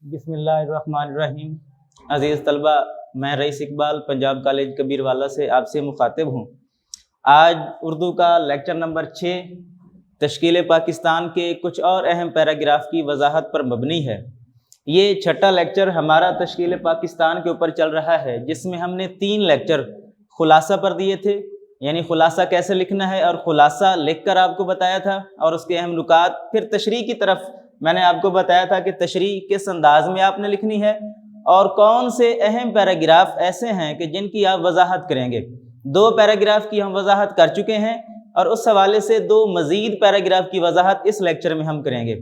بسم اللہ الرحمن الرحیم۔ عزیز طلبہ، میں رئیس اقبال پنجاب کالج کبیروالا سے آپ سے مخاطب ہوں۔ آج اردو کا لیکچر نمبر 6 تشکیل پاکستان کے کچھ اور اہم پیراگراف کی وضاحت پر مبنی ہے۔ یہ چھٹا لیکچر ہمارا تشکیل پاکستان کے اوپر چل رہا ہے، جس میں ہم نے 3 لیکچر خلاصہ پر دیے تھے، یعنی خلاصہ کیسے لکھنا ہے اور خلاصہ لکھ کر آپ کو بتایا تھا، اور اس کے اہم نکات۔ پھر تشریح کی طرف میں نے آپ کو بتایا تھا کہ تشریح کس انداز میں آپ نے لکھنی ہے اور کون سے اہم پیراگراف ایسے ہیں کہ جن کی آپ وضاحت کریں گے۔ 2 پیراگراف کی ہم وضاحت کر چکے ہیں اور اس حوالے سے 2 مزید پیراگراف کی وضاحت اس لیکچر میں ہم کریں گے۔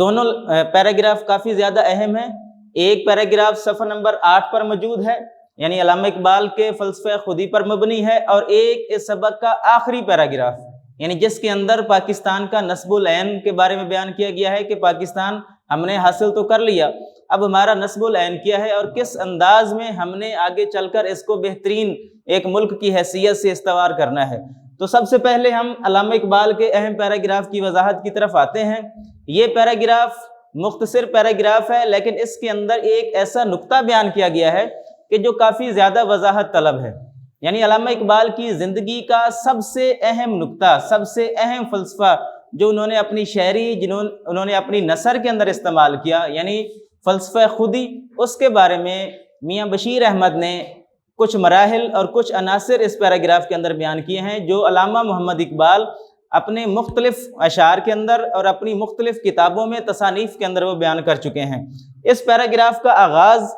دونوں پیراگراف کافی زیادہ اہم ہیں۔ ایک پیراگراف صفحہ نمبر 8 پر موجود ہے، یعنی علامہ اقبال کے فلسفہ خودی پر مبنی ہے، اور ایک اس سبق کا آخری پیراگراف، یعنی جس کے اندر پاکستان کا نصب العین کے بارے میں بیان کیا گیا ہے کہ پاکستان ہم نے حاصل تو کر لیا، اب ہمارا نصب العین کیا ہے اور کس انداز میں ہم نے آگے چل کر اس کو بہترین ایک ملک کی حیثیت سے استوار کرنا ہے۔ تو سب سے پہلے ہم علامہ اقبال کے اہم پیراگراف کی وضاحت کی طرف آتے ہیں۔ یہ پیراگراف مختصر پیراگراف ہے، لیکن اس کے اندر ایک ایسا نقطہ بیان کیا گیا ہے کہ جو کافی زیادہ وضاحت طلب ہے، یعنی علامہ اقبال کی زندگی کا سب سے اہم نقطہ، سب سے اہم فلسفہ جو انہوں نے اپنی شاعری، انہوں نے اپنی نثر کے اندر استعمال کیا، یعنی فلسفہ خودی، اس کے بارے میں میاں بشیر احمد نے کچھ مراحل اور کچھ عناصر اس پیراگراف کے اندر بیان کیے ہیں، جو علامہ محمد اقبال اپنے مختلف اشعار کے اندر اور اپنی مختلف کتابوں میں تصانیف کے اندر وہ بیان کر چکے ہیں۔ اس پیراگراف کا آغاز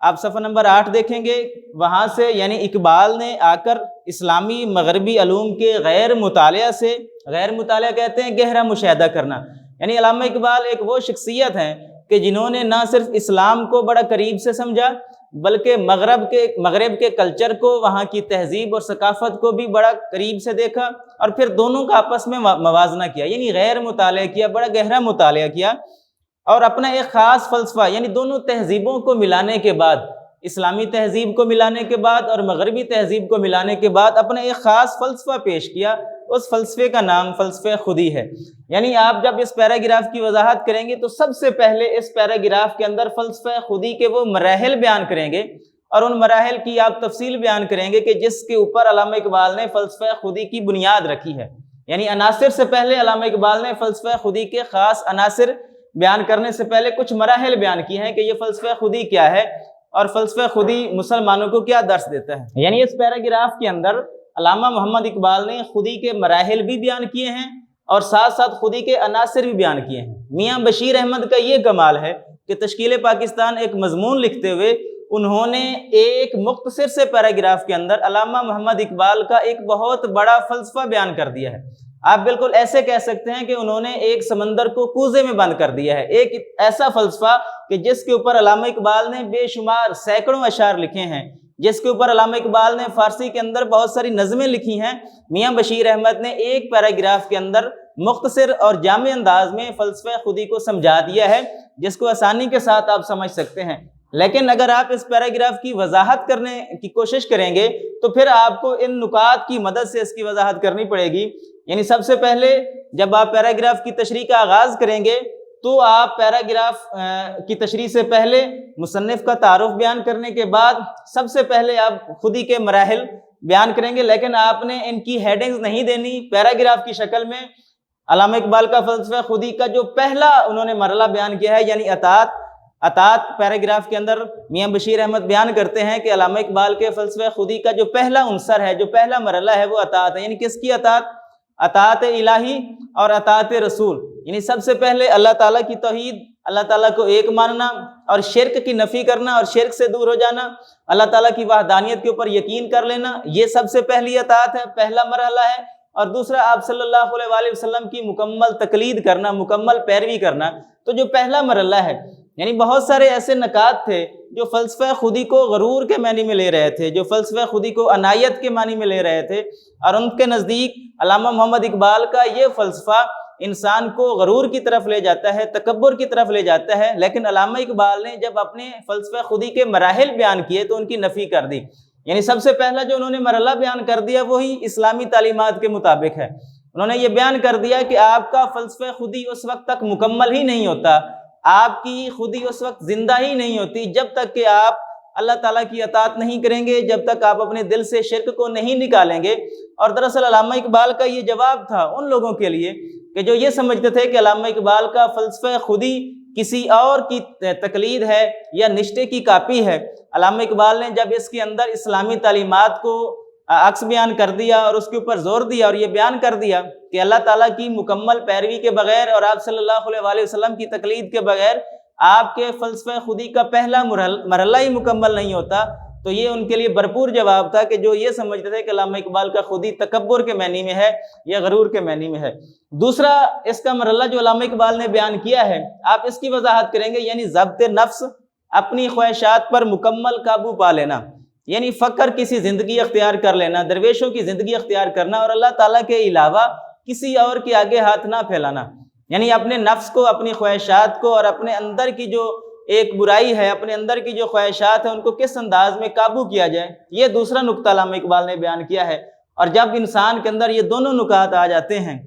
آپ صفحہ نمبر 8 دیکھیں گے، وہاں سے یعنی اقبال نے آ کر اسلامی مغربی علوم کے غیر مطالعہ سے، غیر مطالعہ کہتے ہیں گہرا مشاہدہ کرنا، یعنی علامہ اقبال ایک وہ شخصیت ہیں کہ جنہوں نے نہ صرف اسلام کو بڑا قریب سے سمجھا، بلکہ مغرب کے کلچر کو، وہاں کی تہذیب اور ثقافت کو بھی بڑا قریب سے دیکھا، اور پھر دونوں کا آپس میں موازنہ کیا، یعنی غیر مطالعہ کیا، بڑا گہرا مطالعہ کیا، اور اپنا ایک خاص فلسفہ، یعنی دونوں تہذیبوں کو ملانے کے بعد، اسلامی تہذیب کو ملانے کے بعد اور مغربی تہذیب کو ملانے کے بعد اپنا ایک خاص فلسفہ پیش کیا۔ اس فلسفے کا نام فلسفہ خودی ہے۔ یعنی آپ جب اس پیراگراف کی وضاحت کریں گے تو سب سے پہلے اس پیراگراف کے اندر فلسفہ خودی کے وہ مراحل بیان کریں گے، اور ان مراحل کی آپ تفصیل بیان کریں گے کہ جس کے اوپر علامہ اقبال نے فلسفہ خودی کی بنیاد رکھی ہے۔ یعنی عناصر سے پہلے علامہ اقبال نے فلسفہ خودی کے خاص عناصر بیان کرنے سے پہلے کچھ مراحل بیان کی ہیں کہ یہ فلسفہ خودی کیا ہے اور فلسفہ خودی مسلمانوں کو کیا درس دیتا ہے۔ یعنی اس پیراگراف کے اندر علامہ محمد اقبال نے خودی کے مراحل بھی بیان کیے ہیں اور ساتھ ساتھ خودی کے عناصر بھی بیان کیے ہیں۔ میاں بشیر احمد کا یہ کمال ہے کہ تشکیل پاکستان ایک مضمون لکھتے ہوئے انہوں نے ایک مختصر سے پیراگراف کے اندر علامہ محمد اقبال کا ایک بہت بڑا فلسفہ بیان کر دیا ہے۔ آپ بالکل ایسے کہہ سکتے ہیں کہ انہوں نے ایک سمندر کو کوزے میں بند کر دیا ہے، ایک ایسا فلسفہ کہ جس کے اوپر علامہ اقبال نے بے شمار سینکڑوں اشعار لکھے ہیں، جس کے اوپر علامہ اقبال نے فارسی کے اندر بہت ساری نظمیں لکھی ہیں۔ میاں بشیر احمد نے ایک پیراگراف کے اندر مختصر اور جامع انداز میں فلسفہ خودی کو سمجھا دیا ہے، جس کو آسانی کے ساتھ آپ سمجھ سکتے ہیں۔ لیکن اگر آپ اس پیراگراف کی وضاحت کرنے کی کوشش کریں گے تو پھر آپ کو ان نکات کی مدد سے اس کی وضاحت کرنی پڑے گی۔ یعنی سب سے پہلے جب آپ پیراگراف کی تشریح کا آغاز کریں گے تو آپ پیراگراف کی تشریح سے پہلے مصنف کا تعارف بیان کرنے کے بعد سب سے پہلے آپ خودی کے مراحل بیان کریں گے، لیکن آپ نے ان کی ہیڈنگز نہیں دینی۔ پیراگراف کی شکل میں علامہ اقبال کا فلسفہ خودی کا جو پہلا انہوں نے مرحلہ بیان کیا ہے، یعنی اطاعت پیراگراف کے اندر میاں بشیر احمد بیان کرتے ہیں کہ علامہ اقبال کے فلسفہ خودی کا جو پہلا عنصر ہے، جو پہلا مرحلہ ہے، وہ اطاعت ہے۔ یعنی کس کی اطاعت؟ اطاعت الہی اور اطاعت رسول، یعنی سب سے پہلے اللہ تعالیٰ کی توحید، اللہ تعالیٰ کو ایک ماننا اور شرک کی نفی کرنا اور شرک سے دور ہو جانا، اللہ تعالیٰ کی وحدانیت کے اوپر یقین کر لینا، یہ سب سے پہلی اطاعت ہے، پہلا مرحلہ ہے۔ اور دوسرا آپ صلی اللہ علیہ وآلہ وسلم کی مکمل تقلید کرنا، مکمل پیروی کرنا۔ تو جو پہلا مرحلہ ہے، یعنی بہت سارے ایسے نکات تھے جو فلسفہ خودی کو غرور کے معنی میں لے رہے تھے، جو فلسفہ خودی کو عنایت کے معنی میں لے رہے تھے، اور ان کے نزدیک علامہ محمد اقبال کا یہ فلسفہ انسان کو غرور کی طرف لے جاتا ہے، تکبر کی طرف لے جاتا ہے۔ لیکن علامہ اقبال نے جب اپنے فلسفہ خودی کے مراحل بیان کیے تو ان کی نفی کر دی۔ یعنی سب سے پہلا جو انہوں نے مرحلہ بیان کر دیا وہی اسلامی تعلیمات کے مطابق ہے۔ انہوں نے یہ بیان کر دیا کہ آپ کا فلسفہ خودی اس وقت تک مکمل ہی نہیں ہوتا آپ کی خودی اس وقت زندہ ہی نہیں ہوتی جب تک کہ آپ اللہ تعالیٰ کی اطاعت نہیں کریں گے، جب تک آپ اپنے دل سے شرک کو نہیں نکالیں گے۔ اور دراصل علامہ اقبال کا یہ جواب تھا ان لوگوں کے لیے کہ جو یہ سمجھتے تھے کہ علامہ اقبال کا فلسفہ خودی کسی اور کی تقلید ہے یا نشتے کی کاپی ہے۔ علامہ اقبال نے جب اس کے اندر اسلامی تعلیمات کو عکس بیان کر دیا اور اس کے اوپر زور دیا اور یہ بیان کر دیا کہ اللہ تعالیٰ کی مکمل پیروی کے بغیر اور آپ صلی اللہ علیہ وسلم کی تقلید کے بغیر آپ کے فلسفہ خودی کا پہلا مرحلہ ہی مکمل نہیں ہوتا، تو یہ ان کے لیے بھرپور جواب تھا کہ جو یہ سمجھتے تھے کہ علامہ اقبال کا خودی تکبر کے معنی میں ہے یا غرور کے معنی میں ہے۔ دوسرا اس کا مرحلہ جو علامہ اقبال نے بیان کیا ہے، آپ اس کی وضاحت کریں گے، یعنی ضبط نفس، اپنی خواہشات پر مکمل قابو پا لینا، یعنی فقر کسی زندگی اختیار کر لینا، درویشوں کی زندگی اختیار کرنا اور اللہ تعالیٰ کے علاوہ کسی اور کے آگے ہاتھ نہ پھیلانا، یعنی اپنے نفس کو، اپنی خواہشات کو اور اپنے اندر کی جو ایک برائی ہے، اپنے اندر کی جو خواہشات ہیں ان کو کس انداز میں قابو کیا جائے، یہ دوسرا نقطہ علامہ اقبال نے بیان کیا ہے۔ اور جب انسان کے اندر یہ دونوں نکات آ جاتے ہیں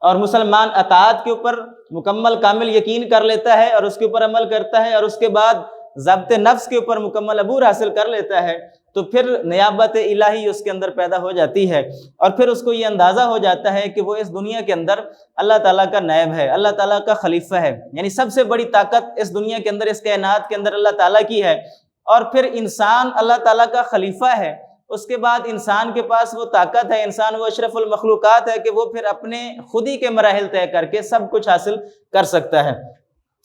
اور مسلمان اطاعت کے اوپر مکمل کامل یقین کر لیتا ہے اور اس کے اوپر عمل کرتا ہے اور اس کے بعد ضبط نفس کے اوپر مکمل عبور حاصل کر لیتا ہے، تو پھر نیابت الہی اس کے اندر پیدا ہو جاتی ہے اور پھر اس کو یہ اندازہ ہو جاتا ہے کہ وہ اس دنیا کے اندر اللہ تعالیٰ کا نائب ہے، اللہ تعالیٰ کا خلیفہ ہے، یعنی سب سے بڑی طاقت اس دنیا کے اندر، اس کائنات کے اندر اللہ تعالیٰ کی ہے۔ اور پھر انسان اللہ تعالیٰ کا خلیفہ ہے، اس کے بعد انسان کے پاس وہ طاقت ہے، انسان وہ اشرف المخلوقات ہے کہ وہ پھر اپنے خودی کے مراحل طے کر کے سب کچھ حاصل کر سکتا ہے۔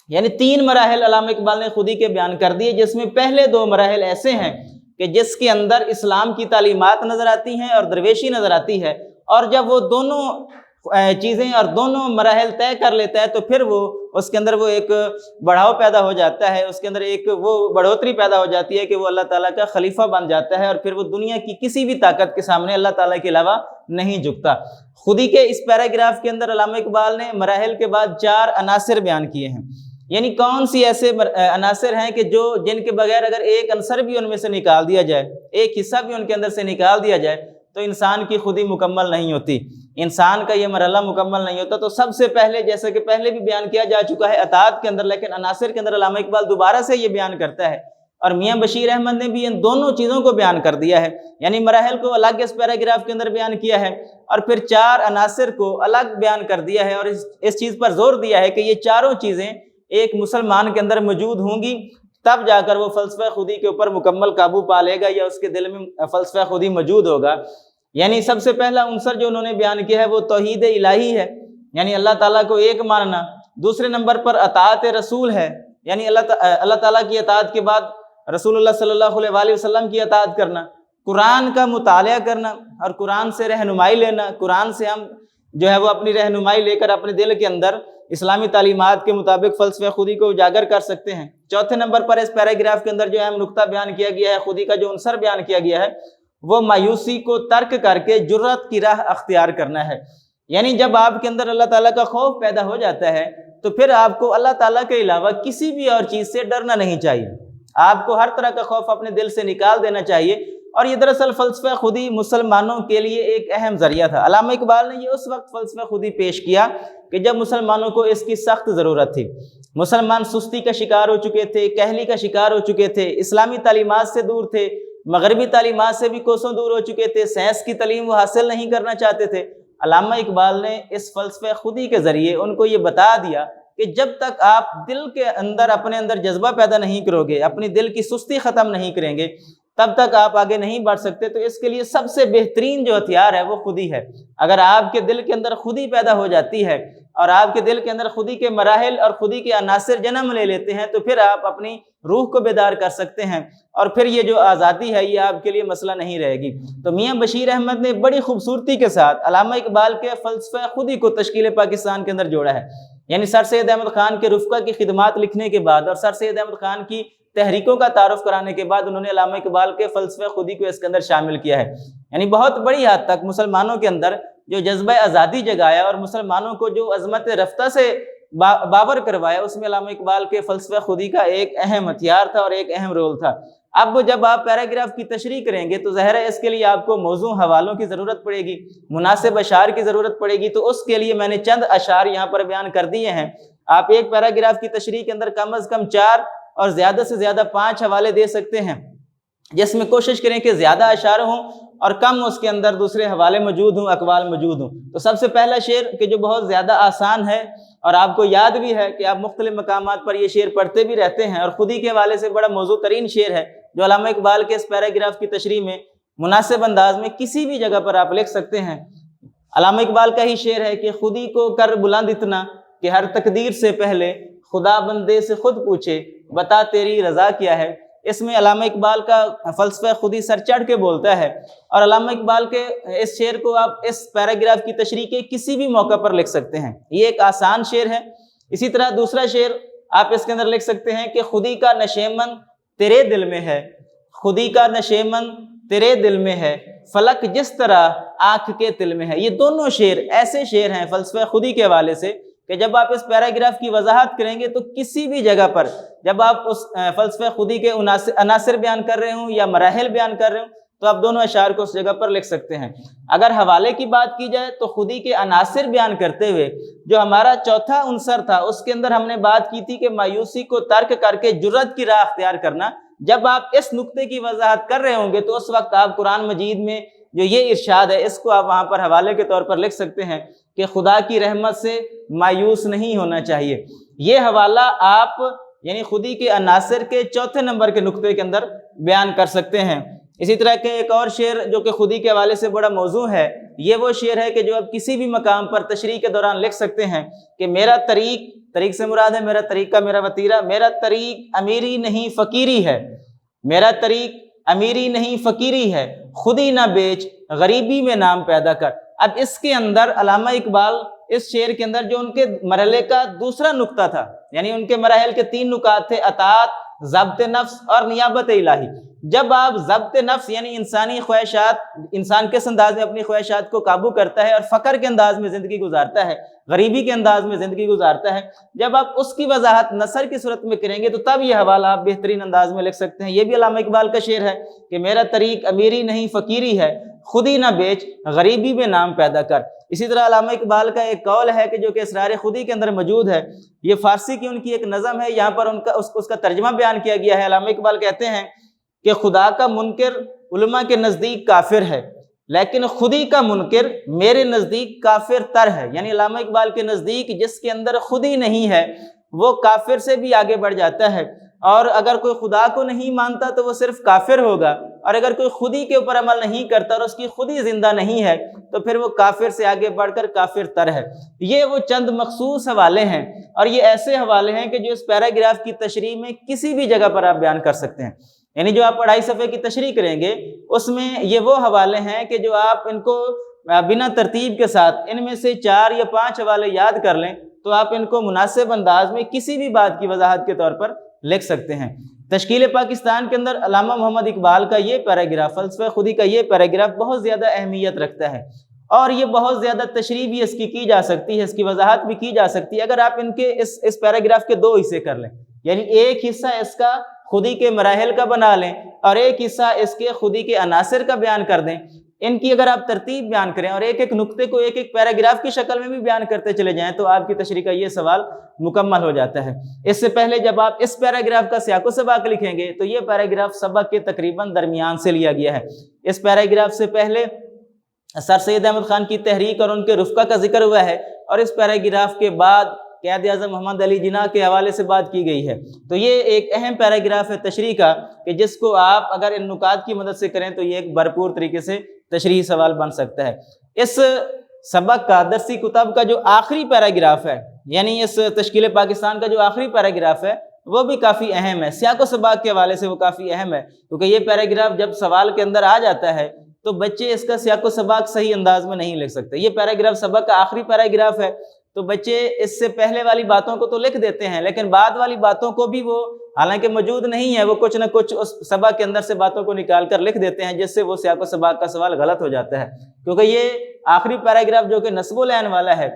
یعنی 3 مراحل علامہ اقبال نے خودی کے بیان کر دیے، جس میں پہلے 2 مراحل ایسے ہیں کہ جس کے اندر اسلام کی تعلیمات نظر آتی ہیں اور درویشی نظر آتی ہے، اور جب وہ دونوں چیزیں اور دونوں مراحل طے کر لیتا ہے تو پھر وہ اس کے اندر وہ ایک بڑھاؤ پیدا ہو جاتا ہے، اس کے اندر ایک وہ بڑھوتری پیدا ہو جاتی ہے کہ وہ اللہ تعالیٰ کا خلیفہ بن جاتا ہے اور پھر وہ دنیا کی کسی بھی طاقت کے سامنے اللہ تعالیٰ کے علاوہ نہیں جھکتا۔ خودی کے اس پیراگراف کے اندر علامہ اقبال نے مراحل کے بعد 4 عناصر بیان کیے ہیں، یعنی کون سی ایسے عناصر ہیں کہ جن کے بغیر اگر ایک عنصر بھی ان میں سے نکال دیا جائے، ایک حصہ بھی ان کے اندر سے نکال دیا جائے تو انسان کی خودی مکمل نہیں ہوتی، انسان کا یہ مرحلہ مکمل نہیں ہوتا۔ تو سب سے پہلے، جیسے کہ پہلے بھی بیان کیا جا چکا ہے اطاعت کے اندر، لیکن عناصر کے اندر علامہ اقبال دوبارہ سے یہ بیان کرتا ہے اور میاں بشیر احمد نے بھی ان دونوں چیزوں کو بیان کر دیا ہے، یعنی مراحل کو الگ اس پیراگراف کے اندر بیان کیا ہے اور پھر 4 عناصر کو الگ بیان کر دیا ہے اور اس چیز پر زور دیا ہے کہ یہ چاروں چیزیں ایک مسلمان کے اندر موجود ہوں گی، تب جا کر وہ فلسفہ خودی کے اوپر مکمل قابو پا لے گا یا اس کے دل میں فلسفہ خودی موجود ہوگا۔ یعنی سب سے پہلا عنصر جو انہوں نے بیان کیا ہے وہ توحید الہی ہے، یعنی اللہ تعالیٰ کو ایک ماننا۔ دوسرے نمبر پر اطاعت رسول ہے، یعنی اللہ تعالیٰ کی اطاعت کے بعد رسول اللہ صلی اللہ علیہ وسلم کی اطاعت کرنا، قرآن کا مطالعہ کرنا اور قرآن سے رہنمائی لینا، قرآن سے ہم جو ہے وہ اپنی رہنمائی لے کر اپنے دل کے اندر اسلامی تعلیمات کے مطابق فلسفہ خودی کو اجاگر کر سکتے ہیں۔ چوتھے نمبر پر اس پیراگراف کے اندر جو اہم نقطہ بیان کیا گیا ہے، خودی کا جو عنصر بیان کیا گیا ہے وہ مایوسی کو ترک کر کے جرأت کی راہ اختیار کرنا ہے، یعنی جب آپ کے اندر اللہ تعالیٰ کا خوف پیدا ہو جاتا ہے تو پھر آپ کو اللہ تعالیٰ کے علاوہ کسی بھی اور چیز سے ڈرنا نہیں چاہیے، آپ کو ہر طرح کا خوف اپنے دل سے نکال دینا چاہیے۔ اور یہ دراصل فلسفہ خودی مسلمانوں کے لیے ایک اہم ذریعہ تھا۔ علامہ اقبال نے یہ اس وقت فلسفہ خودی پیش کیا کہ جب مسلمانوں کو اس کی سخت ضرورت تھی، مسلمان سستی کا شکار ہو چکے تھے، کہلی کا شکار ہو چکے تھے، اسلامی تعلیمات سے دور تھے، مغربی تعلیمات سے بھی کوسوں دور ہو چکے تھے، سائنس کی تعلیم وہ حاصل نہیں کرنا چاہتے تھے۔ علامہ اقبال نے اس فلسفہ خودی کے ذریعے ان کو یہ بتا دیا کہ جب تک آپ دل کے اندر اپنے اندر جذبہ پیدا نہیں کرو گے، اپنی دل کی سستی ختم نہیں کریں گے، تب تک آپ آگے نہیں بڑھ سکتے۔ تو اس کے لیے سب سے بہترین جو ہتھیار ہے وہ خودی ہے۔ اگر آپ کے دل کے اندر خودی پیدا ہو جاتی ہے اور آپ کے دل کے اندر خودی کے مراحل اور خودی کے عناصر جنم لے لیتے ہیں تو پھر آپ اپنی روح کو بیدار کر سکتے ہیں اور پھر یہ جو آزادی ہے یہ آپ کے لیے مسئلہ نہیں رہے گی۔ تو میاں بشیر احمد نے بڑی خوبصورتی کے ساتھ علامہ اقبال کے فلسفہ خودی کو تشکیل پاکستان کے اندر جوڑا ہے، یعنی سر سید احمد خان کے رفقا کی خدمات لکھنے کے بعد اور سر سید احمد خان کی تحریکوں کا تعارف کرانے کے بعد انہوں نے علامہ اقبال کے فلسفہ خودی کو اس کے اندر شامل کیا ہے، یعنی بہت بڑی حد تک مسلمانوں کے اندر جو جذبہ آزادی جگایا اور مسلمانوں کو جو عظمت رفتہ سے باور کروایا، اس میں علامہ اقبال کے فلسفہ خودی کا ایک اہم ہتھیار تھا اور ایک اہم رول تھا۔ اب جب آپ پیراگراف کی تشریح کریں گے تو ظاہر ہے اس کے لیے آپ کو موضوع حوالوں کی ضرورت پڑے گی، مناسب اشعار کی ضرورت پڑے گی، تو اس کے لیے میں نے چند اشعار یہاں پر بیان کر دیے ہیں۔ آپ ایک پیراگراف کی تشریح کے اندر کم از کم 4 اور زیادہ سے زیادہ 5 حوالے دے سکتے ہیں، جس میں کوشش کریں کہ زیادہ اشعار ہوں اور کم اس کے اندر دوسرے حوالے موجود ہوں، اقوال موجود ہوں۔ تو سب سے پہلا شعر کہ جو بہت زیادہ آسان ہے اور آپ کو یاد بھی ہے کہ آپ مختلف مقامات پر یہ شعر پڑھتے بھی رہتے ہیں اور خود ہی کے حوالے سے بڑا موضوع ترین شعر ہے، جو علامہ اقبال کے اس پیراگراف کی تشریح میں مناسب انداز میں کسی بھی جگہ پر آپ لکھ سکتے ہیں۔ علامہ اقبال کا ہی شعر ہے کہ خودی کو کر بلند اتنا کہ ہر تقدیر سے پہلے خدا بندے سے خود پوچھے بتا تیری رضا کیا ہے۔ اس میں علامہ اقبال کا فلسفہ خودی سر چڑھ کے بولتا ہے، اور علامہ اقبال کے اس شعر کو آپ اس پیراگراف کی تشریح کے کسی بھی موقع پر لکھ سکتے ہیں۔ یہ ایک آسان شعر ہے۔ اسی طرح دوسرا شعر آپ اس کے اندر لکھ سکتے ہیں کہ خودی کا نشیمن تیرے دل میں ہے، خودی کا نشیمن تیرے دل میں ہے، فلک جس طرح آنکھ کے تل میں ہے۔ یہ دونوں شعر ایسے شعر ہیں فلسفہ خودی کے حوالے سے کہ جب آپ اس پیراگراف کی وضاحت کریں گے تو کسی بھی جگہ پر جب آپ اس فلسفہ خودی کے عناصر بیان کر رہے ہوں یا مراحل بیان کر رہے ہوں تو آپ دونوں اشعار کو اس جگہ پر لکھ سکتے ہیں۔ اگر حوالے کی بات کی جائے تو خودی کے عناصر بیان کرتے ہوئے جو ہمارا چوتھا عنصر تھا اس کے اندر ہم نے بات کی تھی کہ مایوسی کو ترک کر کے جرأت کی راہ اختیار کرنا۔ جب آپ اس نقطے کی وضاحت کر رہے ہوں گے تو اس وقت آپ قرآن مجید میں جو یہ ارشاد ہے اس کو آپ وہاں پر حوالے کے طور پر لکھ سکتے ہیں کہ خدا کی رحمت سے مایوس نہیں ہونا چاہیے۔ یہ حوالہ آپ یعنی خودی کے عناصر کے چوتھے نمبر کے نقطے کے اندر بیان کر سکتے ہیں۔ اسی طرح کے ایک اور شعر جو کہ خودی کے حوالے سے بڑا موضوع ہے، یہ وہ شعر ہے کہ جو آپ کسی بھی مقام پر تشریح کے دوران لکھ سکتے ہیں کہ میرا طریق سے مراد ہے میرا طریقہ، میرا وتیرہ، میرا طریق امیری نہیں فقیری ہے، میرا طریق امیری نہیں فقیری ہے، خودی نہ بیچ غریبی میں نام پیدا کر۔ اب اس کے اندر علامہ اقبال اس شعر کے اندر جو ان کے مرحلے کا دوسرا نقطہ تھا، یعنی ان کے مراحل کے 3 نکات تھے، اطاعت، ضبط نفس اور نیابت الہی۔ جب آپ ضبط نفس یعنی انسانی خواہشات، انسان کس انداز میں اپنی خواہشات کو قابو کرتا ہے اور فقر کے انداز میں زندگی گزارتا ہے، غریبی کے انداز میں زندگی گزارتا ہے، جب آپ اس کی وضاحت نثر کی صورت میں کریں گے تو تب یہ حوالہ آپ بہترین انداز میں لکھ سکتے ہیں۔ یہ بھی علامہ اقبال کا شعر ہے کہ میرا طریق امیری نہیں فقیری ہے، خودی نہ بیچ غریبی میں نام پیدا کر۔ اسی طرح علامہ اقبال کا ایک قول ہے کہ جو کہ اسرار خودی کے اندر موجود ہے، یہ فارسی کی ان کی ایک نظم ہے، یہاں پر اس کا ترجمہ بیان کیا گیا ہے۔ علامہ اقبال کہتے ہیں کہ خدا کا منکر علماء کے نزدیک کافر ہے، لیکن خودی کا منکر میرے نزدیک کافر تر ہے۔ یعنی علامہ اقبال کے نزدیک جس کے اندر خودی نہیں ہے وہ کافر سے بھی آگے بڑھ جاتا ہے، اور اگر کوئی خدا کو نہیں مانتا تو وہ صرف کافر ہوگا، اور اگر کوئی خودی کے اوپر عمل نہیں کرتا اور اس کی خودی زندہ نہیں ہے تو پھر وہ کافر سے آگے بڑھ کر کافر تر ہے۔ یہ وہ چند مخصوص حوالے ہیں، اور یہ ایسے حوالے ہیں کہ جو اس پیراگراف کی تشریح میں کسی بھی جگہ پر آپ بیان کر سکتے ہیں۔ یعنی جو آپ 2.5 صفحے کی تشریح کریں گے اس میں یہ وہ حوالے ہیں کہ جو آپ ان کو بنا ترتیب کے ساتھ ان میں سے 4 یا 5 حوالے یاد کر لیں تو آپ ان کو مناسب انداز میں کسی بھی بات کی وضاحت کے طور پر لکھ سکتے ہیں۔ تشکیل پاکستان کے اندر علامہ محمد اقبال کا یہ پیراگراف، فلسفہ خودی کا یہ پیراگراف بہت زیادہ اہمیت رکھتا ہے، اور یہ بہت زیادہ تشریح بھی اس کی جا سکتی ہے، اس کی وضاحت بھی کی جا سکتی ہے اگر آپ ان کے اس پیراگراف کے 2 حصے کر لیں۔ یعنی ایک حصہ اس کا خودی کے مراحل کا بنا لیں اور ایک حصہ اس کے خودی کے عناصر کا بیان کر دیں۔ ان کی اگر آپ ترتیب بیان کریں اور ایک ایک نقطے کو ایک ایک پیراگراف کی شکل میں بھی بیان کرتے چلے جائیں تو آپ کی تشریح کا یہ سوال مکمل ہو جاتا ہے۔ اس سے پہلے جب آپ اس پیراگراف کا سیاق و سباق لکھیں گے تو یہ پیراگراف سبق کے تقریباً درمیان سے لیا گیا ہے۔ اس پیراگراف سے پہلے سر سید احمد خان کی تحریک اور ان کے رفقا کا ذکر ہوا ہے، اور اس پیراگراف کے بعد قائد اعظم محمد علی جناح کے حوالے سے بات کی گئی ہے۔ تو یہ ایک اہم پیراگراف ہے تشریح کا کہ جس کو آپ اگر ان نکات کی مدد سے کریں تو یہ ایک بھرپور طریقے سے تشریحی سوال بن سکتا ہے۔ اس سبق کا درسی کتاب کا جو آخری پیراگراف ہے، یعنی اس تشکیل پاکستان کا جو آخری پیراگراف ہے وہ بھی کافی اہم ہے، سیاق و سباق کے حوالے سے وہ کافی اہم ہے، کیونکہ یہ پیراگراف جب سوال کے اندر آ جاتا ہے تو بچے اس کا سیاق و سباق صحیح انداز میں نہیں لکھ سکتے۔ یہ پیراگراف سبق کا آخری پیراگراف ہے تو بچے اس سے پہلے والی باتوں کو تو لکھ دیتے ہیں لیکن بعد والی باتوں کو بھی وہ حالانکہ موجود نہیں ہے، وہ کچھ نہ کچھ اس سبق کے اندر سے باتوں کو نکال کر لکھ دیتے ہیں، جس سے وہ سیاق و سباق کا سوال غلط ہو جاتا ہے۔ کیونکہ یہ آخری پیراگراف جو کہ نصب و لعن والا ہے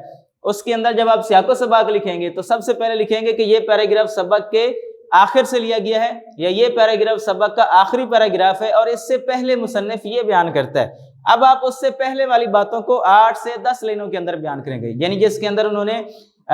اس کے اندر جب آپ سیاق و سباق لکھیں گے تو سب سے پہلے لکھیں گے کہ یہ پیراگراف سبق کے آخر سے لیا گیا ہے یا یہ پیراگراف سبق کا آخری پیراگراف ہے اور اس سے پہلے مصنف یہ بیان کرتا ہے. اب آپ اس سے پہلے والی باتوں کو 8 سے 10 لائنوں کے اندر بیان کریں گے، یعنی جس کے اندر انہوں نے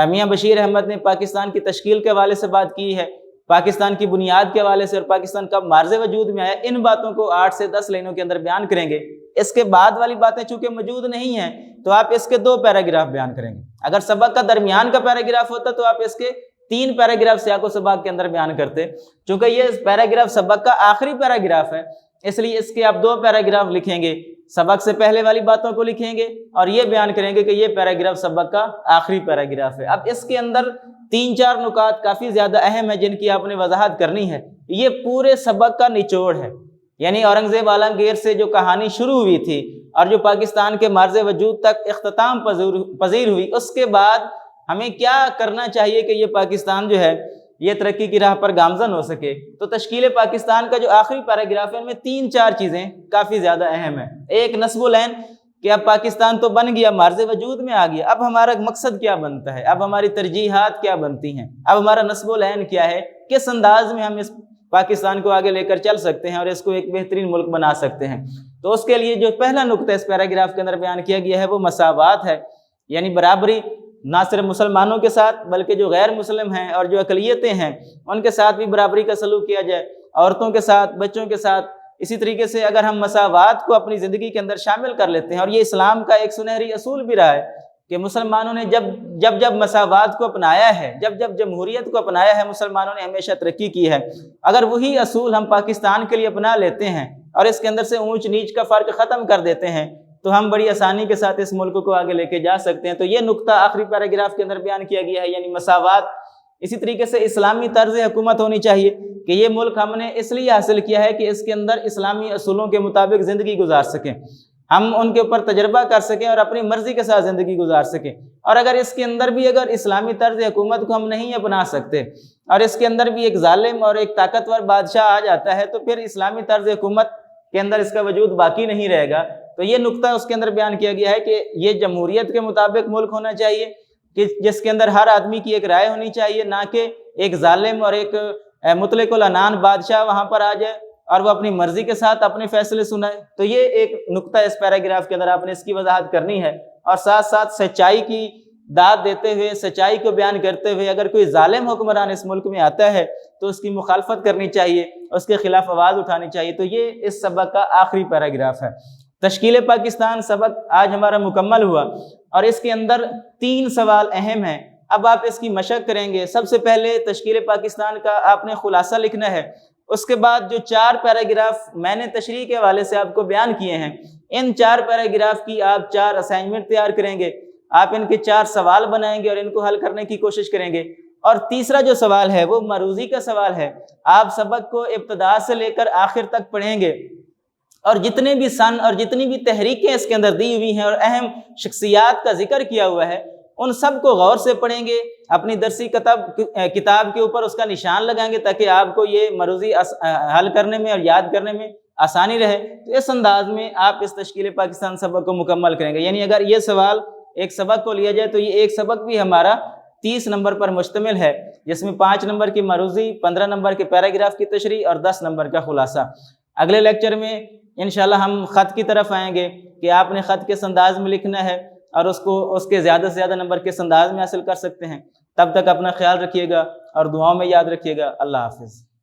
میاں بشیر احمد نے پاکستان کی تشکیل کے حوالے سے بات کی ہے، پاکستان کی بنیاد کے حوالے سے اور پاکستان کب مارز وجود میں آیا، ان باتوں کو 8 سے 10 لائنوں کے اندر بیان کریں گے. اس کے بعد والی باتیں چونکہ موجود نہیں ہیں تو آپ اس کے 2 پیراگراف بیان کریں گے. اگر سبق کا درمیان کا پیراگراف ہوتا تو آپ اس کے 3 پیراگراف سیاق و سباق کے اندر بیان کرتے. چونکہ یہ پیراگراف سبق کا آخری پیراگراف ہے اس لیے اس کے آپ 2 پیراگراف لکھیں گے، سبق سے پہلے والی باتوں کو لکھیں گے اور یہ بیان کریں گے کہ یہ پیراگراف سبق کا آخری پیراگراف ہے. اب اس کے اندر 3-4 نکات کافی زیادہ اہم ہیں جن کی آپ نے وضاحت کرنی ہے. یہ پورے سبق کا نچوڑ ہے، یعنی اورنگزیب عالمگیر سے جو کہانی شروع ہوئی تھی اور جو پاکستان کے مارز وجود تک اختتام پذیر ہوئی، اس کے بعد ہمیں کیا کرنا چاہیے کہ یہ پاکستان جو ہے یہ ترقی کی راہ پر گامزن ہو سکے. تو تشکیل پاکستان کا جو آخری پیراگراف ہے ان میں 3-4 چیزیں کافی زیادہ اہم ہیں. ایک نصب العین کہ اب پاکستان تو بن گیا، مارز وجود میں آ گیا، اب ہمارا مقصد کیا بنتا ہے، اب ہماری ترجیحات کیا بنتی ہیں، اب ہمارا نصب العین کیا ہے، کس انداز میں ہم اس پاکستان کو آگے لے کر چل سکتے ہیں اور اس کو ایک بہترین ملک بنا سکتے ہیں. تو اس کے لیے جو پہلا نقطہ اس پیراگراف کے اندر بیان کیا گیا ہے وہ مساوات ہے، یعنی برابری، نہ صرف مسلمانوں کے ساتھ بلکہ جو غیر مسلم ہیں اور جو اقلیتیں ہیں ان کے ساتھ بھی برابری کا سلوک کیا جائے، عورتوں کے ساتھ، بچوں کے ساتھ. اسی طریقے سے اگر ہم مساوات کو اپنی زندگی کے اندر شامل کر لیتے ہیں، اور یہ اسلام کا ایک سنہری اصول بھی رہا ہے کہ مسلمانوں نے جب مساوات کو اپنایا ہے، جب جمہوریت کو اپنایا ہے، مسلمانوں نے ہمیشہ ترقی کی ہے. اگر وہی اصول ہم پاکستان کے لیے اپنا لیتے ہیں اور اس کے اندر سے اونچ نیچ کا فرق ختم کر دیتے ہیں تو ہم بڑی آسانی کے ساتھ اس ملک کو آگے لے کے جا سکتے ہیں. تو یہ نقطہ آخری پیراگراف کے اندر بیان کیا گیا ہے، یعنی مساوات. اسی طریقے سے اسلامی طرز حکومت ہونی چاہیے کہ یہ ملک ہم نے اس لیے حاصل کیا ہے کہ اس کے اندر اسلامی اصولوں کے مطابق زندگی گزار سکیں، ہم ان کے اوپر تجربہ کر سکیں اور اپنی مرضی کے ساتھ زندگی گزار سکیں. اور اگر اس کے اندر بھی اگر اسلامی طرز حکومت کو ہم نہیں اپنا سکتے اور اس کے اندر بھی ایک ظالم اور ایک طاقتور بادشاہ آ جاتا ہے تو پھر اسلامی طرز حکومت کے اندر اس کا وجود باقی نہیں رہے گا. تو یہ نقطہ اس کے اندر بیان کیا گیا ہے کہ یہ جمہوریت کے مطابق ملک ہونا چاہیے کہ جس کے اندر ہر آدمی کی ایک رائے ہونی چاہیے، نہ کہ ایک ظالم اور ایک مطلق العنان بادشاہ وہاں پر آ جائے اور وہ اپنی مرضی کے ساتھ اپنے فیصلے سنائے. تو یہ ایک نقطہ اس پیراگراف کے اندر آپ نے اس کی وضاحت کرنی ہے، اور ساتھ ساتھ سچائی کی داد دیتے ہوئے، سچائی کو بیان کرتے ہوئے اگر کوئی ظالم حکمران اس ملک میں آتا ہے تو اس کی مخالفت کرنی چاہیے، اس کے خلاف آواز اٹھانی چاہیے. تو یہ اس سبق کا آخری پیراگراف ہے. تشکیل پاکستان سبق آج ہمارا مکمل ہوا اور اس کے اندر 3 سوال اہم ہیں. اب آپ اس کی مشق کریں گے. سب سے پہلے تشکیل پاکستان کا آپ نے خلاصہ لکھنا ہے. اس کے بعد جو 4 پیراگراف میں نے تشریح کے حوالے سے آپ کو بیان کیے ہیں، ان 4 پیراگراف کی آپ 4 اسائنمنٹ تیار کریں گے. آپ ان کے 4 سوال بنائیں گے اور ان کو حل کرنے کی کوشش کریں گے. اور تیسرا جو سوال ہے وہ مروزی کا سوال ہے. آپ سبق کو ابتدا سے لے کر آخر تک پڑھیں گے اور جتنے بھی سن اور جتنی بھی تحریکیں اس کے اندر دی ہوئی ہیں اور اہم شخصیات کا ذکر کیا ہوا ہے ان سب کو غور سے پڑھیں گے. اپنی درسی کتاب کے اوپر اس کا نشان لگائیں گے تاکہ آپ کو یہ مروزی حل کرنے میں اور یاد کرنے میں آسانی رہے. تو اس انداز میں آپ اس تشکیل پاکستان سبق کو مکمل کریں گے. یعنی اگر یہ سوال ایک سبق کو لیا جائے تو یہ ایک سبق بھی ہمارا 30 نمبر پر مشتمل ہے، جس میں 5 نمبر کی مروزی، 15 نمبر کے پیراگراف کی تشریح اور 10 نمبر کا خلاصہ. اگلے لیکچر میں انشاءاللہ ہم خط کی طرف آئیں گے کہ آپ نے خط کس انداز میں لکھنا ہے اور اس کے زیادہ سے زیادہ نمبر کس انداز میں حاصل کر سکتے ہیں. تب تک اپنا خیال رکھیے گا اور دعاؤں میں یاد رکھیے گا. اللہ حافظ.